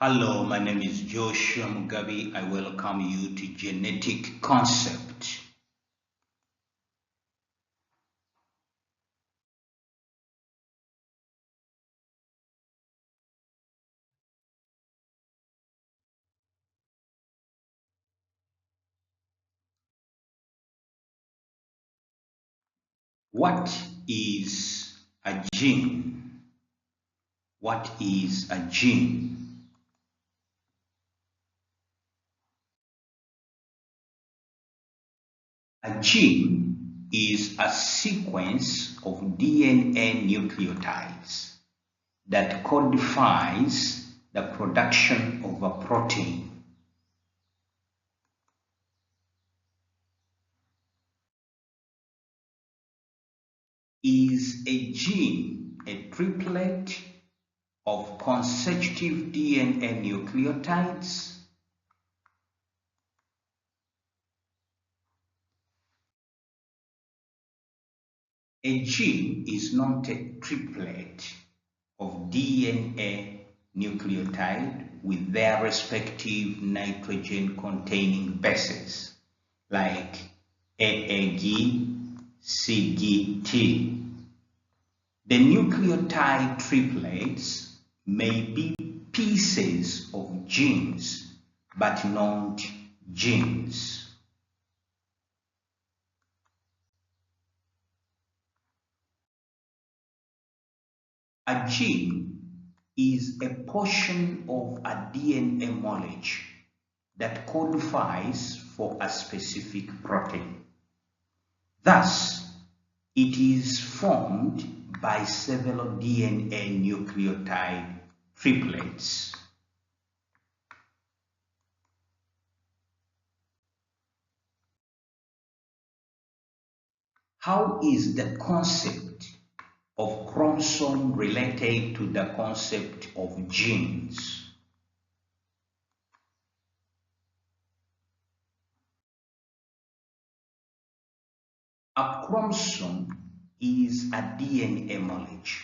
Hello, my name is Joshua Mugabe. I welcome you to Genetic Concept. What is a gene? What is a gene? A gene is a sequence of DNA nucleotides that codifies the production of a protein. Is a gene a triplet of consecutive DNA nucleotides? A gene is not a triplet of DNA nucleotide with their respective nitrogen-containing bases, like AAG, CGT. The nucleotide triplets may be pieces of genes, but not genes. A gene is a portion of a DNA molecule that codifies for a specific protein. Thus, it is formed by several DNA nucleotide triplets. How is the concept of chromosome related to the concept of genes? A chromosome is a DNA molecule.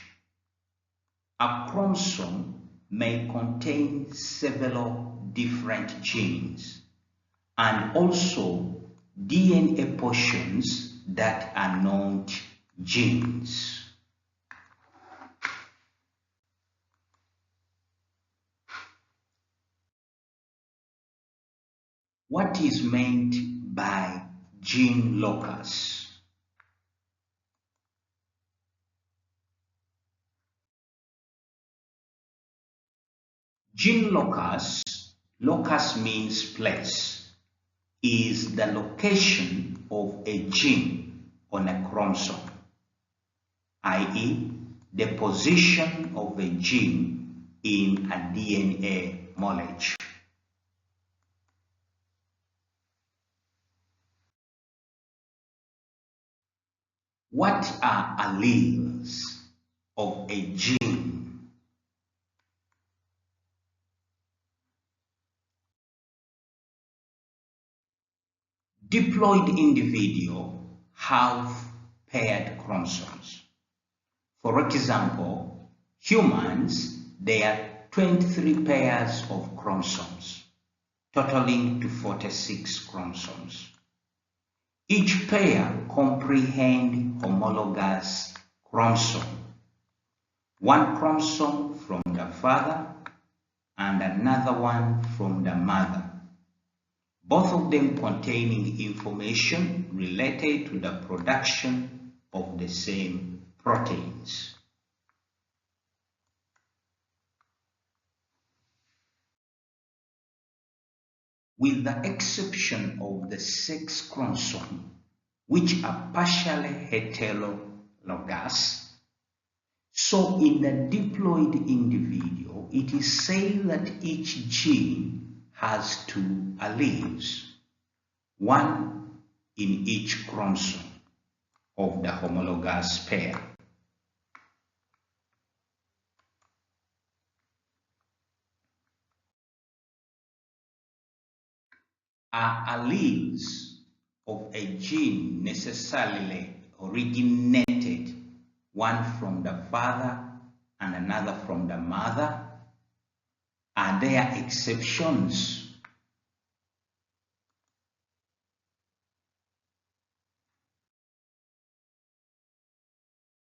A chromosome may contain several different genes and also DNA portions that are not genes. What is meant by gene locus? Gene locus means place, is the location of a gene on a chromosome, i.e., the position of a gene in a DNA molecule. What are alleles of a gene? Diploid individuals have paired chromosomes. For example, humans, there are 23 pairs of chromosomes, totaling to 46 chromosomes. Each pair comprehends homologous chromosome, one chromosome from the father and another one from the mother, both of them containing information related to the production of the same proteins. With the exception of the sex chromosome, which are partially heterologous, so in the diploid individual, it is said that each gene has two alleles, one in each chromosome of the homologous pair. Are alleles of a gene necessarily originated one from the father and another from the mother? Are there exceptions?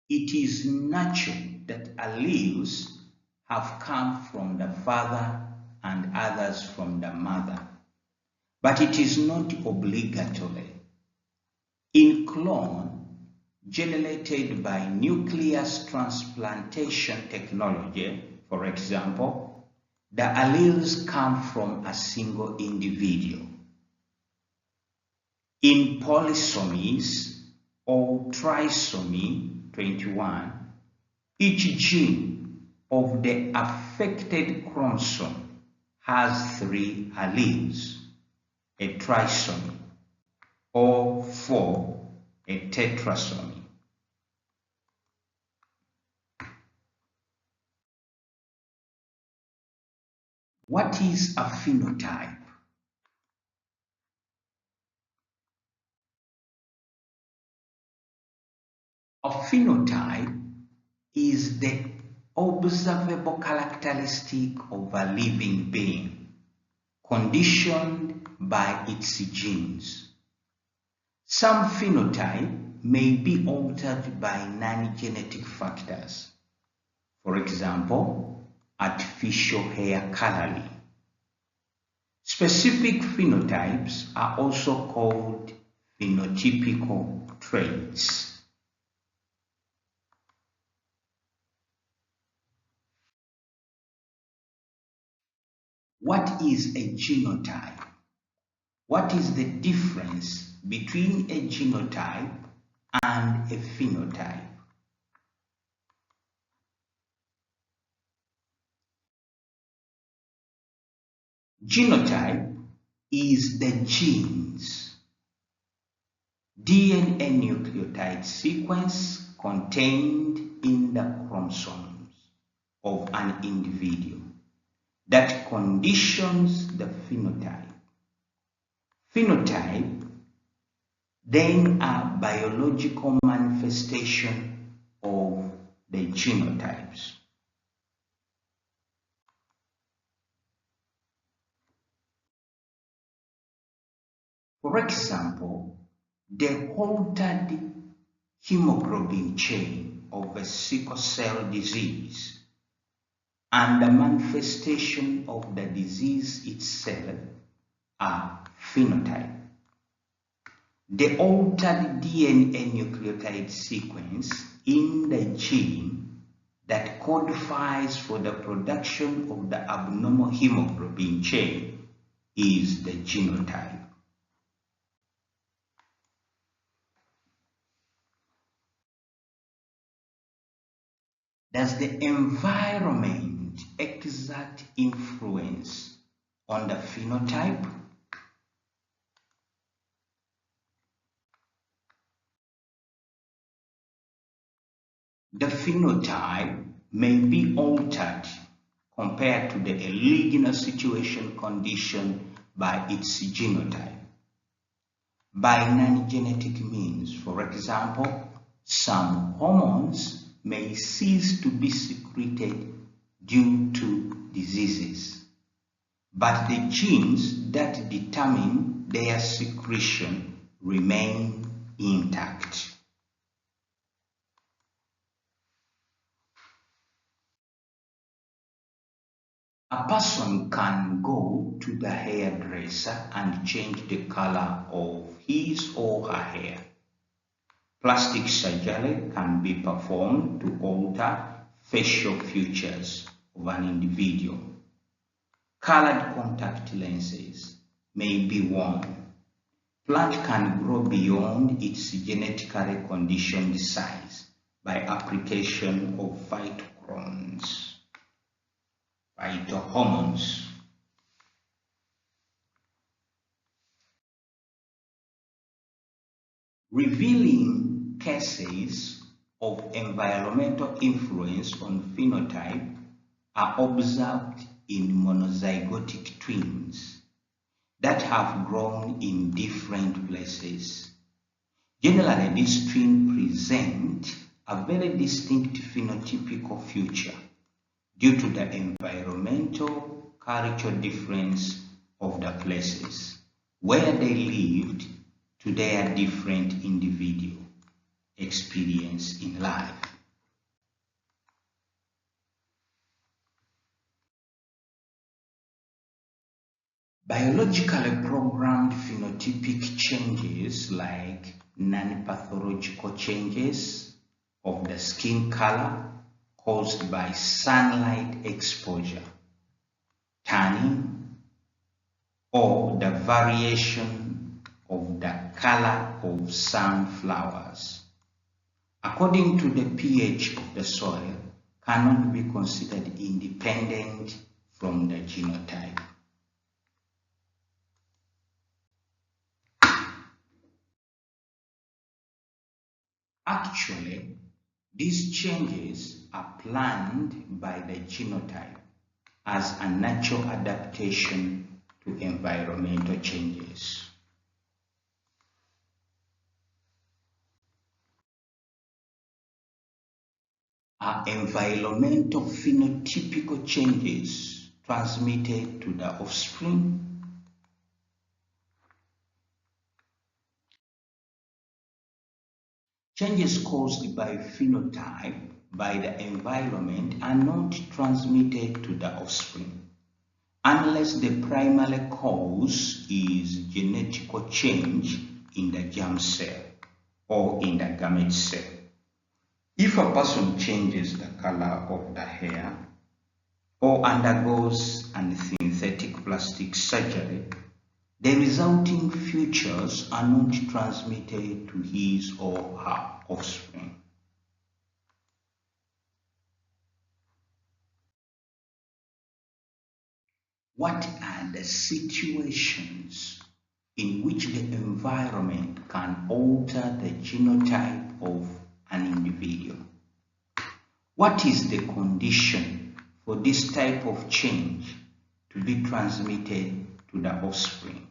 It is natural that alleles have come from the father and others from the mother, but it is not obligatory. In clone generated by nucleus transplantation technology, for example, the alleles come from a single individual. In polysomies or trisomy 21, each gene of the affected chromosome has 3 alleles, a trisomy, or 4, a tetrasomy. What is a phenotype? A phenotype is the observable characteristic of a living being, conditioned by its genes. Some phenotype may be altered by non-genetic factors. For example, artificial hair coloring. Specific phenotypes are also called phenotypical traits. What is a genotype? What is the difference between a genotype and a phenotype? Genotype is the genes, DNA nucleotide sequence contained in the chromosomes of an individual that conditions the phenotype. Phenotype then are biological manifestation of the genotypes. For example, the altered hemoglobin chain of a sickle cell disease and the manifestation of the disease itself are phenotype. The altered DNA nucleotide sequence in the gene that codifies for the production of the abnormal hemoglobin chain is the genotype. Does the environment exert influence on the phenotype? The phenotype may be altered compared to the original situation conditioned by its genotype by non-genetic means. For example, some hormones may cease to be secreted due to diseases, but the genes that determine their secretion remain intact. A person can go to the hairdresser and change the color of his or her hair. Plastic surgery can be performed to alter facial features of an individual. Colored contact lenses may be worn. Plant can grow beyond its genetically conditioned size by application of phytohormones. Revealing cases of environmental influence on phenotype are observed in monozygotic twins that have grown in different places. Generally, these twins present a very distinct phenotypical feature due to the environmental cultural difference of the places where they lived to their different individual experience in life. Biologically programmed phenotypic changes like non-pathological changes of the skin color caused by sunlight exposure, tanning, or the variation of the color of sunflowers, according to the pH of the soil, cannot be considered independent from the genotype. Actually, these changes are planned by the genotype as a natural adaptation to environmental changes. Are environmental phenotypical changes transmitted to the offspring? Changes caused by phenotype by the environment are not transmitted to the offspring unless the primary cause is genetical change in the germ cell or in the gamete cell. If a person changes the color of the hair or undergoes an synthetic plastic surgery, the resulting features are not transmitted to his or her offspring. What are the situations in which the environment can alter the genotype of an individual? What is the condition for this type of change to be transmitted to the offspring?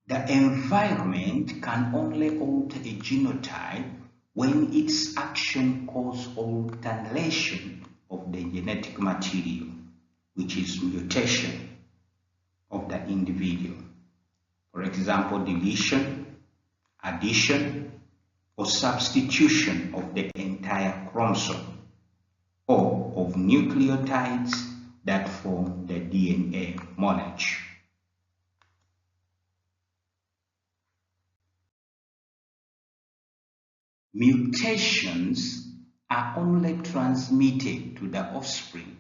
The environment can only alter a genotype when its action causes alternation of the genetic material, which is mutation of the individual. For example, deletion, addition, or substitution of the entire chromosome or of nucleotides that form the DNA molecule. Mutations are only transmitted to the offspring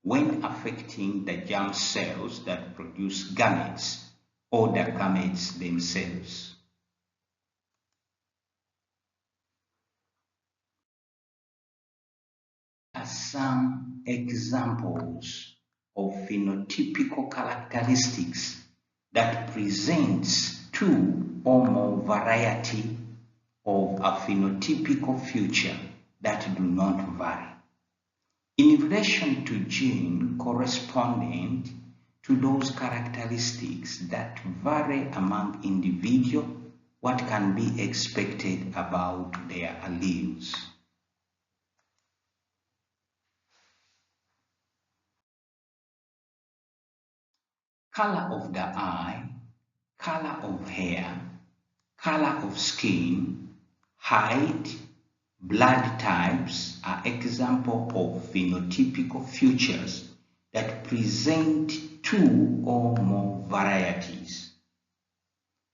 when affecting the germ cells that produce gametes or the gametes themselves. Are some examples of phenotypical characteristics that presents two or more variety of a phenotypical feature that do not vary in relation to gene corresponding to those characteristics that vary among individuals. What can be expected about their alleles? Color of the eye, color of hair, color of skin, height, blood types are examples of phenotypical features that present two or more varieties.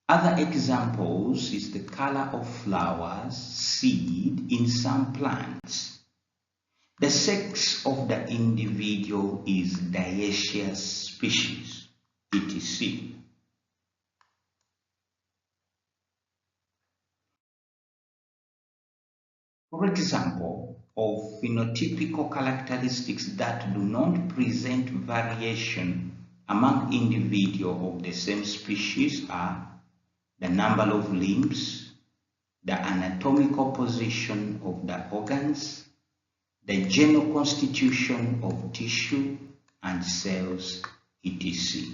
Other examples is the color of flowers, seed in some plants. The sex of the individual is dioecious species, etc. For example, of phenotypical characteristics that do not present variation among individuals of the same species are the number of limbs, the anatomical position of the organs, the general constitution of tissue and cells, etc.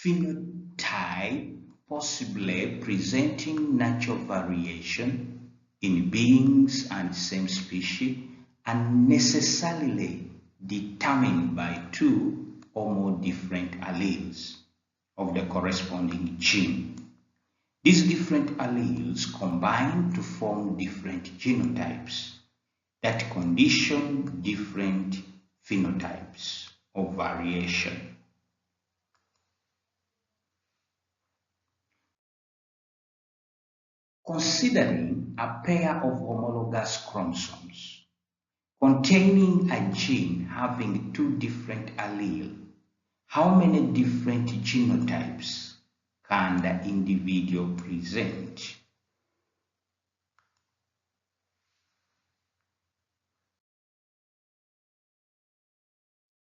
phenotype possibly presenting natural variation in beings and same species and necessarily determined by two or more different alleles of the corresponding gene. These different alleles combine to form different genotypes that condition different phenotypes of variation. Considering a pair of homologous chromosomes containing a gene having two different alleles, how many different genotypes can the individual present?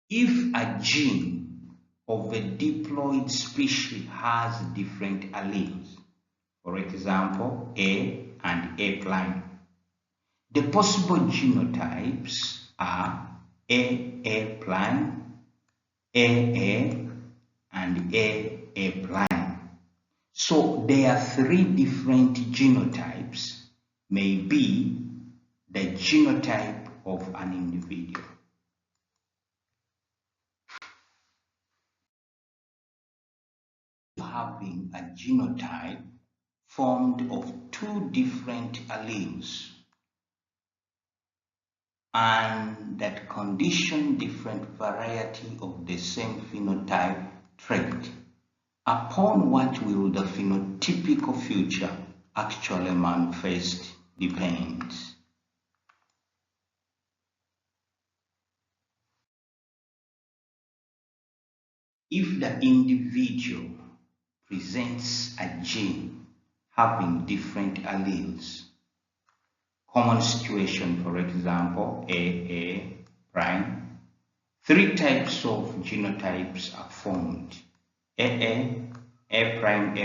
If a gene of a diploid species has different alleles, for example, A and A prime, the possible genotypes are A prime, AA, and AA prime. So there are three different genotypes may be the genotype of an individual. Having a genotype formed of two different alleles and that condition different variety of the same phenotype trait. Upon what will the phenotypical feature actually manifest depends. If the individual presents a gene having different alleles, common situation, for example, AA prime, three types of genotypes are formed: AA, A prime,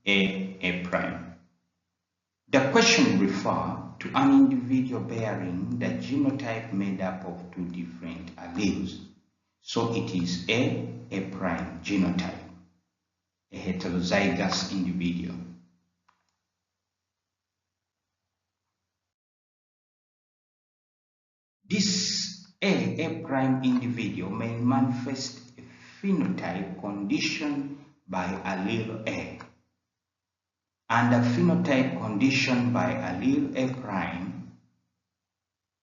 A prime. The question refers to an individual bearing the genotype made up of two different alleles. So it is A prime genotype, a heterozygous individual. This A prime individual may manifest a phenotype conditioned by allele A and a phenotype conditioned by allele A prime,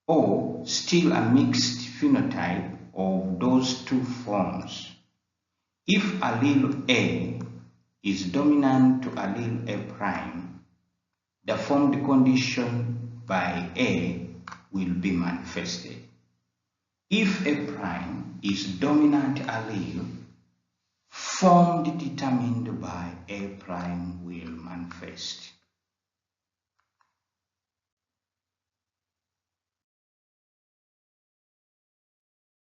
or still a mixed phenotype of those two forms. If allele A is dominant to allele A prime, the formed condition by A will be manifested. If A prime is dominant allele, formed determined by A prime will manifest.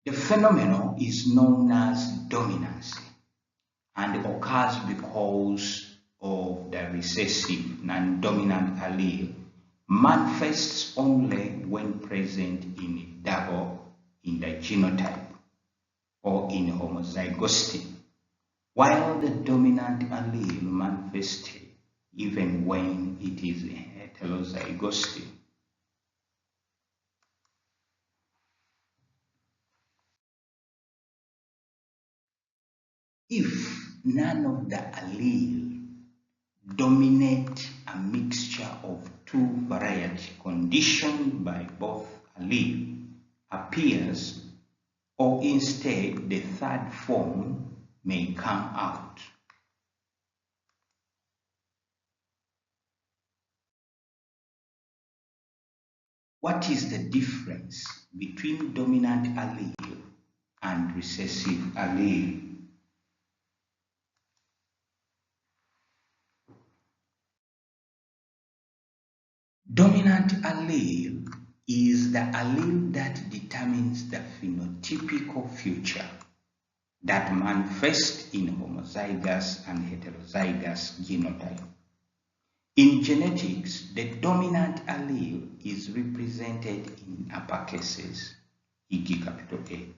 The phenomenon is known as dominancy and occurs because of the recessive non-dominant allele manifests only when present in double in the genotype or in homozygosity, while the dominant allele manifests even when it is in heterozygosity. If none of the allele dominate a mixture of two varieties conditioned by both allele appears, or instead the third form may come out. What is the difference between dominant allele and recessive allele? Dominant allele is the allele that determines the phenotypical feature that manifests in homozygous and heterozygous genotype. In genetics, the dominant allele is represented in uppercases, e.g. capital A,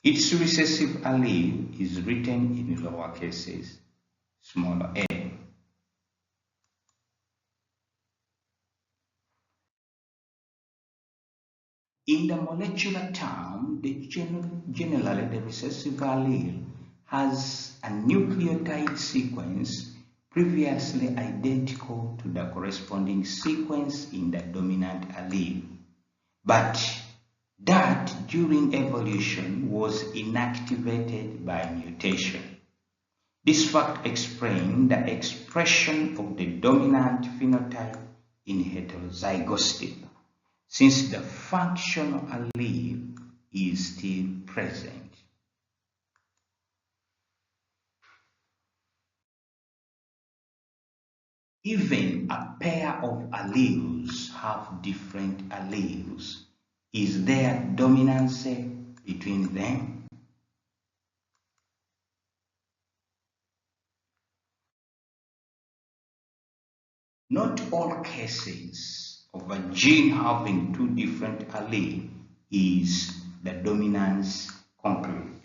Its recessive allele is written in lower cases, smaller a. In the molecular term, generally the recessive allele has a nucleotide sequence previously identical to the corresponding sequence in the dominant allele, but that during evolution was inactivated by mutation. This fact explains the expression of the dominant phenotype in heterozygosity, since the functional allele is still present. Even a pair of alleles have different alleles. Is there dominance between them? Not all cases of a gene having two different alleles is the dominance conclude.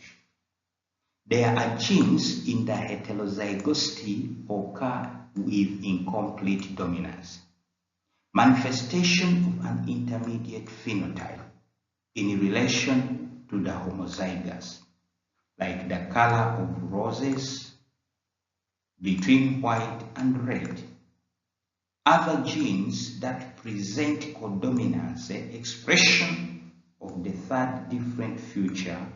There are genes in the heterozygosity occur with incomplete dominance, manifestation of an intermediate phenotype in relation to the homozygous, like the color of roses between white and red. Other genes that present codominance, expression of the third different feature,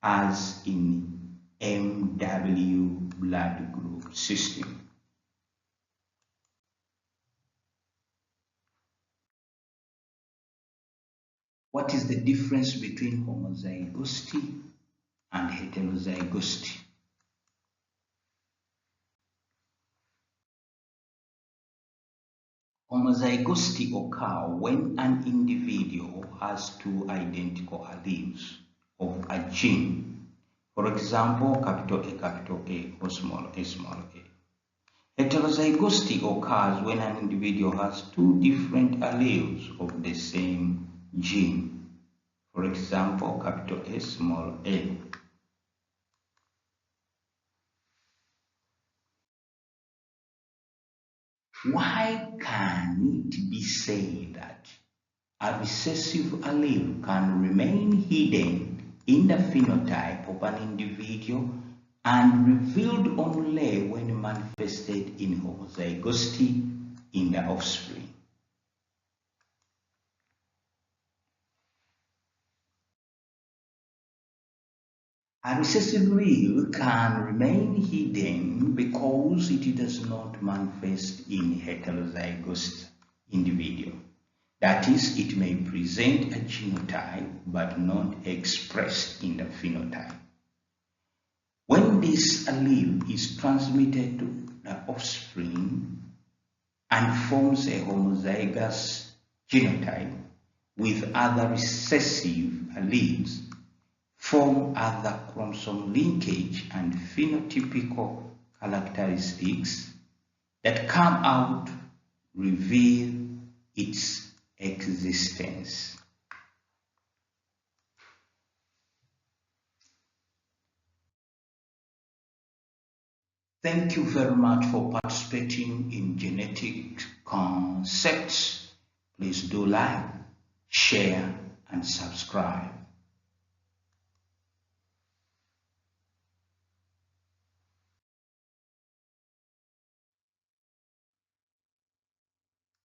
as in MW blood group system. What is the difference between homozygosity and heterozygosity? Homozygosity occurs when an individual has two identical alleles of a gene. For example, capital A, or small a. Heterozygosity occurs when an individual has two different alleles of the same gene. For example, capital A, small a. Why can it be said that a recessive allele can remain hidden in the phenotype of an individual and revealed only when manifested in homozygosity in the offspring? A recessive allele can remain hidden because it does not manifest in heterozygous individual. That is, it may present a genotype but not expressed in the phenotype. When this allele is transmitted to the offspring and forms a homozygous genotype with other recessive alleles, form other chromosome linkage and phenotypical characteristics that come out reveal its existence. Thank you very much for participating in genetic concepts. Please do like, share, and subscribe.